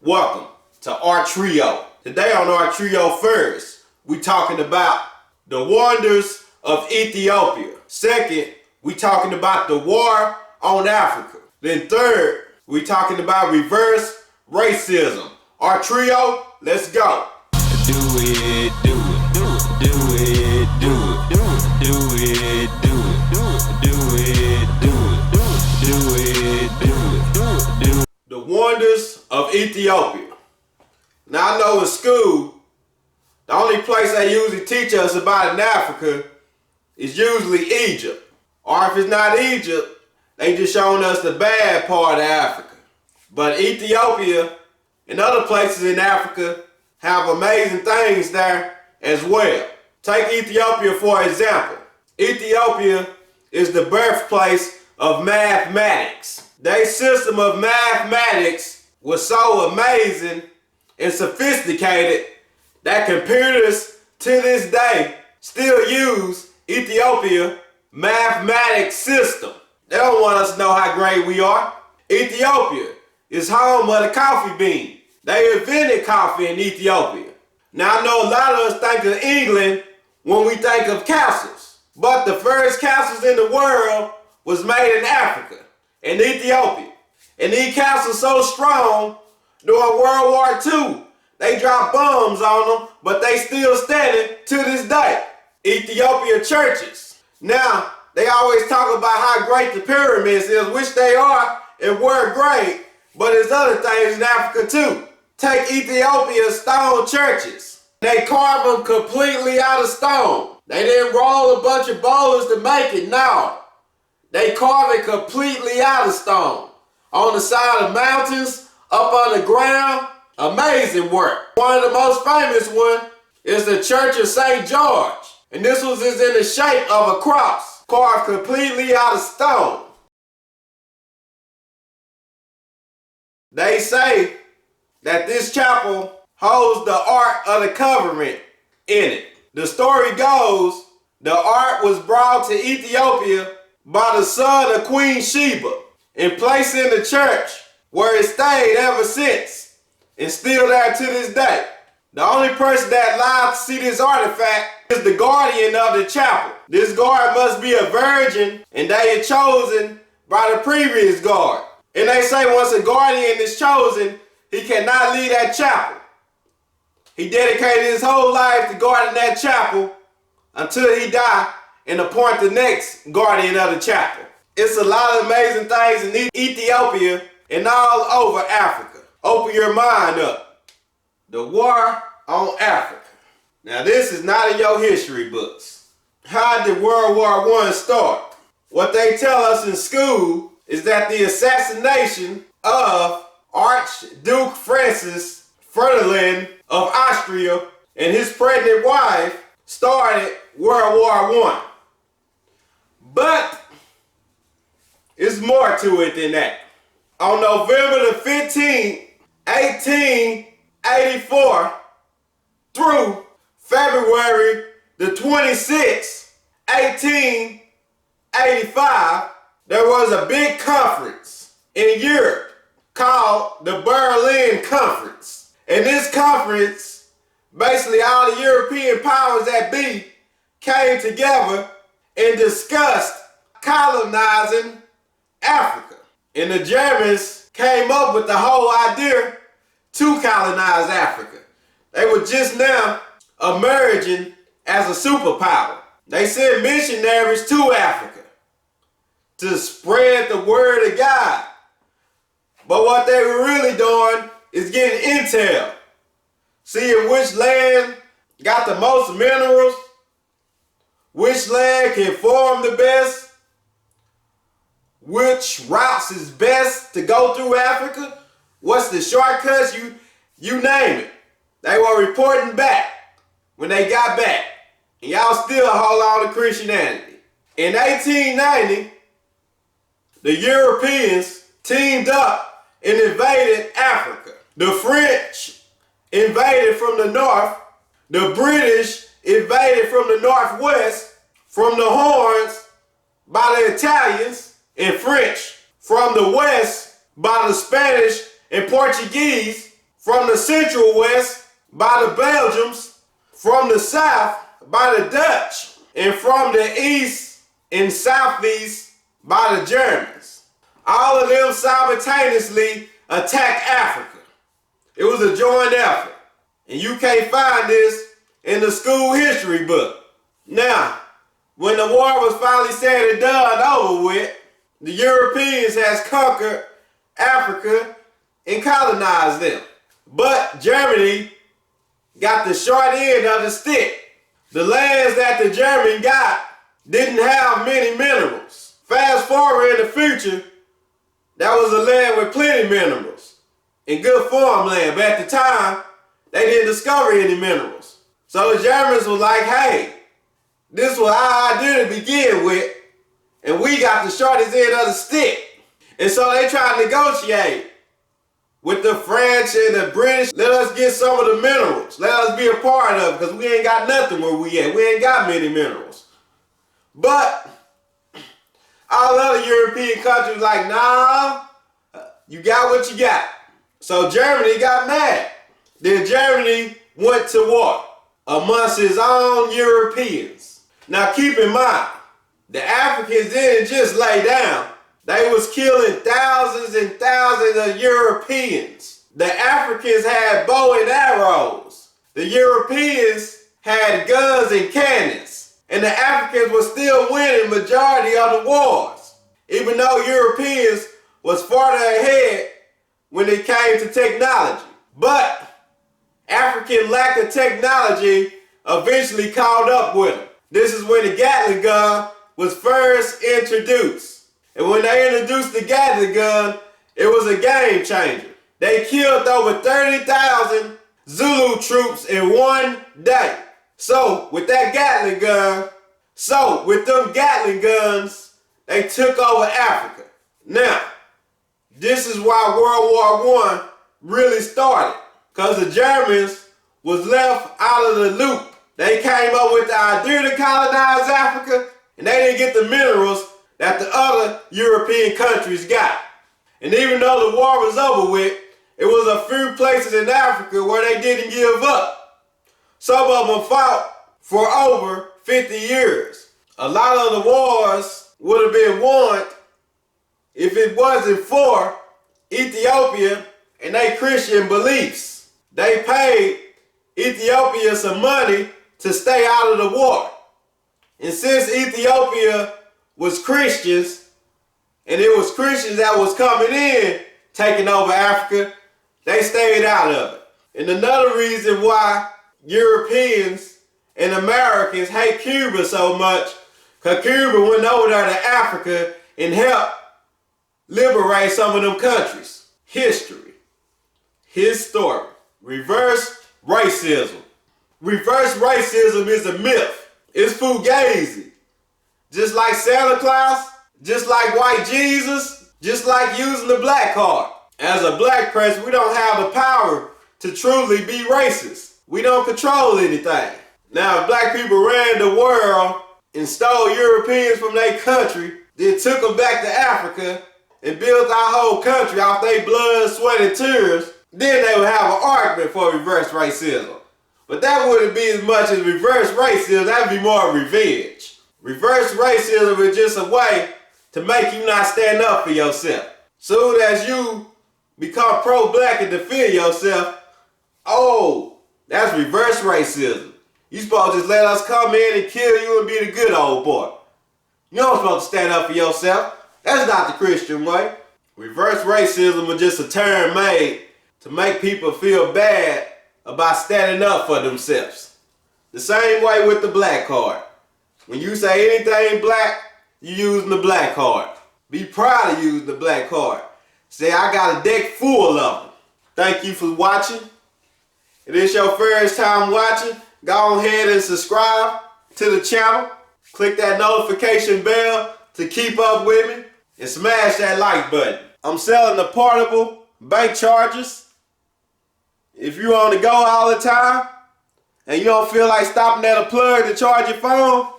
Welcome to our trio. Today on our trio first, we talking about the wonders of Ethiopia. Second, we talking about the war on Africa. Then third, we talking about reverse racism. Our trio, let's go. Do it, do it, do it, do it, do it, do it, do it, do it, do it, do it, do it, do it, do it. The wonders of Ethiopia. Now I know in school, the only place they usually teach us about in Africa is usually Egypt. Or if it's not Egypt, they just showing us the bad part of Africa. But Ethiopia and other places in Africa have amazing things there as well. Take Ethiopia for example. Ethiopia is the birthplace of mathematics. Their system of mathematics was so amazing and sophisticated that computers to this day still use Ethiopia mathematics system. They don't want us to know how great we are. Ethiopia is home of the coffee bean. They invented coffee in Ethiopia. Now I know a lot of us think of England when we think of castles, but the first castles in the world was made in Africa, in Ethiopia. And these castles so strong, during World War II, they dropped bombs on them, but they still standing to this day. Ethiopia churches. Now, they always talk about how great the pyramids is, which they are and were great, but there's other things in Africa too. Take Ethiopia's stone churches. They carve them completely out of stone. They didn't roll a bunch of boulders to make it, no. They carve it completely out of stone. On the side of mountains, up on the ground, amazing work. One of the most famous ones is the Church of St. George. And this was in the shape of a cross, carved completely out of stone. They say that this chapel holds the Ark of the Covenant in it. The story goes, the Ark was brought to Ethiopia by the son of Queen Sheba and placed in the church where it stayed ever since and still there to this day. The only person that allowed to see this artifact is the guardian of the chapel. This guard must be a virgin and they are chosen by the previous guard. And they say once a guardian is chosen, he cannot leave that chapel. He dedicated his whole life to guarding that chapel until he died and appoint the next guardian of the chapel. It's a lot of amazing things in Ethiopia and all over Africa. Open your mind up. The war on Africa. Now this is not in your history books. How did World War I start? What they tell us in school is that the assassination of Archduke Francis Ferdinand of Austria and his pregnant wife started World War I. But it's more to it than that. On November the 15th, 1884 through February the 26th, 1885, there was a big conference in Europe called the Berlin Conference. And this conference, basically all the European powers that be came together and discussed colonizing Africa. And the Germans came up with the whole idea to colonize Africa. They were just now emerging as a superpower. They sent missionaries to Africa to spread the word of God. But what they were really doing is getting intel. Seeing which land got the most minerals, which land can farm the best, which routes is best to go through Africa, what's the shortcuts, you name it. They were reporting back when they got back. And y'all still hold on to Christianity. In 1890, the Europeans teamed up and invaded Africa. The French invaded from the north. The British invaded from the northwest, from the Horns by the Italians, and French from the west by the Spanish and Portuguese from the Central West by the Belgians, from the South by the Dutch, and from the East and Southeast by the Germans. All of them simultaneously attacked Africa. It was a joint effort. And you can't find this in the school history book. Now, when the war was finally said and done over with, the Europeans has conquered Africa and colonized them. But Germany got the short end of the stick. The lands that the German got didn't have many minerals. Fast forward in the future, that was a land with plenty minerals and good farmland. But at the time, they didn't discover any minerals. So the Germans were like, hey, this was our idea to begin with, and we got the shortest end of the stick. And so they tried to negotiate with the French and the British. Let us get some of the minerals. Let us be a part of it, because we ain't got nothing where we at. We ain't got many minerals. But all other European countries like, nah, you got what you got. So Germany got mad. Then Germany went to war amongst its own Europeans. Now keep in mind, the Africans didn't just lay down. They was killing thousands and thousands of Europeans. The Africans had bow and arrows. The Europeans had guns and cannons. And the Africans were still winning majority of the wars, even though Europeans was farther ahead when it came to technology. But African lack of technology eventually caught up with them. This is when the Gatling gun was first introduced. And when they introduced the Gatling gun, it was a game changer. They killed over 30,000 Zulu troops in one day. So with that Gatling gun, with them Gatling guns, they took over Africa. Now, this is why World War I really started, because the Germans was left out of the loop. They came up with the idea to colonize Africa, and they didn't get the minerals that the other European countries got. And even though the war was over with, it was a few places in Africa where they didn't give up. Some of them fought for over 50 years. A lot of the wars would have been won if it wasn't for Ethiopia and their Christian beliefs. They paid Ethiopia some money to stay out of the war. And since Ethiopia was Christians, and it was Christians that was coming in, taking over Africa, they stayed out of it. And another reason why Europeans and Americans hate Cuba so much, because Cuba went over there to Africa and helped liberate some of them countries. History. His story. Reverse racism. Reverse racism is a myth. It's fugazi. Just like Santa Claus, just like white Jesus, just like using the black card. As a black person, we don't have the power to truly be racist. We don't control anything. Now, if black people ran the world and stole Europeans from their country, then took them back to Africa and built our whole country off their blood, sweat, and tears, then they would have an argument for reverse racism. But that wouldn't be as much as reverse racism. That would be more revenge. Reverse racism is just a way to make you not stand up for yourself. Soon as you become pro-black and defend yourself, oh, that's reverse racism. You supposed to just let us come in and kill you and be the good old boy. You don't supposed to stand up for yourself. That's not the Christian way. Reverse racism is just a term made to make people feel bad about standing up for themselves. The same way with the black card. When you say anything black, you using the black card. Be proud to use the black card. Say, I got a deck full of them. Thank you for watching. If it's your first time watching, go ahead and subscribe to the channel. Click that notification bell to keep up with me. And smash that like button. I'm selling the portable bank chargers. If you're on the go all the time and you don't feel like stopping at a plug to charge your phone,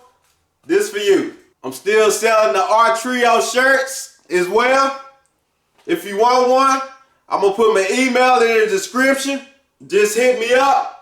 this for you. I'm still selling the R Trio shirts as well. If you want one, I'm gonna put my email in the description. Just hit me up.